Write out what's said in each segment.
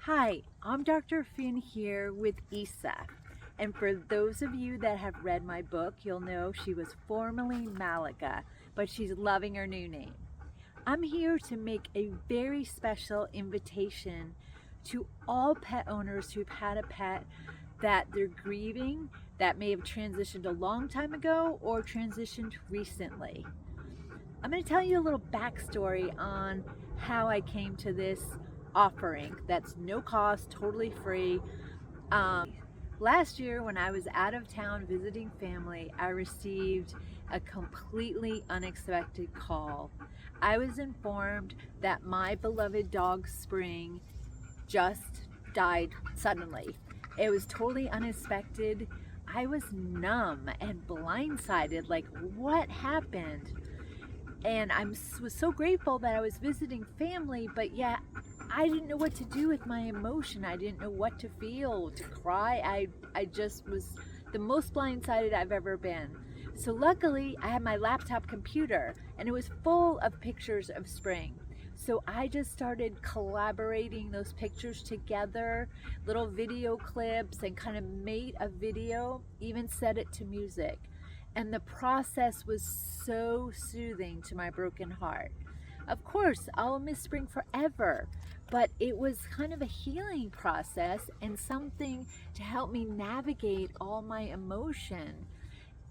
Hi, I'm Dr. Finn here with Isa. And for those of you that have read my book, you'll know she was formerly Malika, but she's loving her new name. I'm here to make a very special invitation to all pet owners who've had a pet that they're grieving, that may have transitioned a long time ago or transitioned recently. I'm going to tell you a little backstory on how I came to this offering that's no cost, totally free. Last year when I was out of town visiting family, I received a completely unexpected call. I was informed that my beloved dog Spring just died suddenly. It was totally unexpected. I was numb and blindsided, like what happened? And I was so grateful that I was visiting family, but yet I didn't know what to do with my emotion. I didn't know what to feel, to cry. I just was the most blindsided I've ever been. So luckily I had my laptop computer and it was full of pictures of Spring. So I just started collaborating those pictures together, little video clips, and kind of made a video, even set it to music. And the process was so soothing to my broken heart. Of course, I'll miss Spring forever, but it was kind of a healing process and something to help me navigate all my emotion.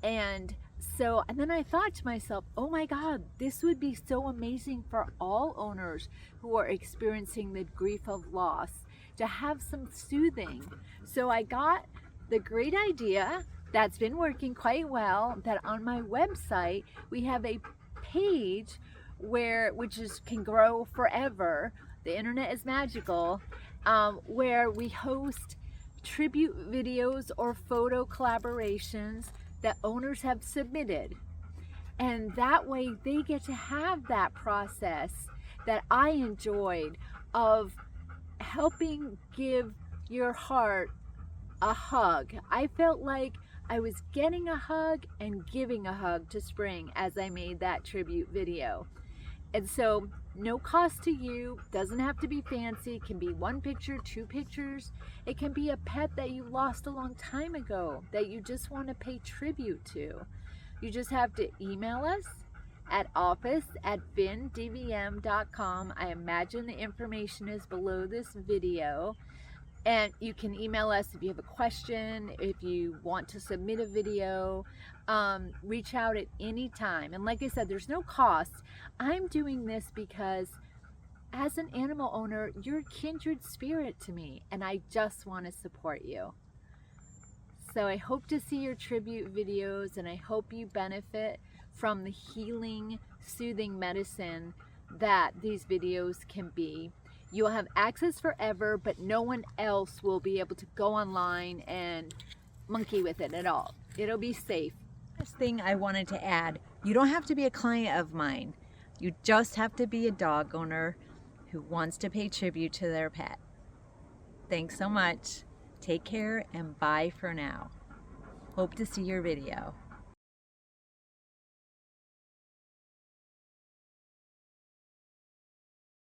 And then I thought to myself, oh my God, this would be so amazing for all owners who are experiencing the grief of loss to have some soothing. So I got the great idea that's been working quite well, that on my website we have a page which can grow forever. The internet is magical, where we host tribute videos or photo collaborations that owners have submitted, and that way they get to have that process that I enjoyed of helping give your heart a hug. I felt like I was getting a hug and giving a hug to Spring as I made that tribute video. And so no cost to you, doesn't have to be fancy, it can be one picture, two pictures. It can be a pet that you lost a long time ago that you just want to pay tribute to. You just have to email us at office@findvm.com. I imagine the information is below this video. And you can email us if you have a question, if you want to submit a video, reach out at any time. And like I said, there's no cost. I'm doing this because as an animal owner, you're a kindred spirit to me, and I just want to support you. So I hope to see your tribute videos, and I hope you benefit from the healing, soothing medicine that these videos can be. You'll have access forever, but no one else will be able to go online and monkey with it at all. It'll be safe. Last thing I wanted to add, you don't have to be a client of mine. You just have to be a dog owner who wants to pay tribute to their pet. Thanks so much. Take care and bye for now. Hope to see your video.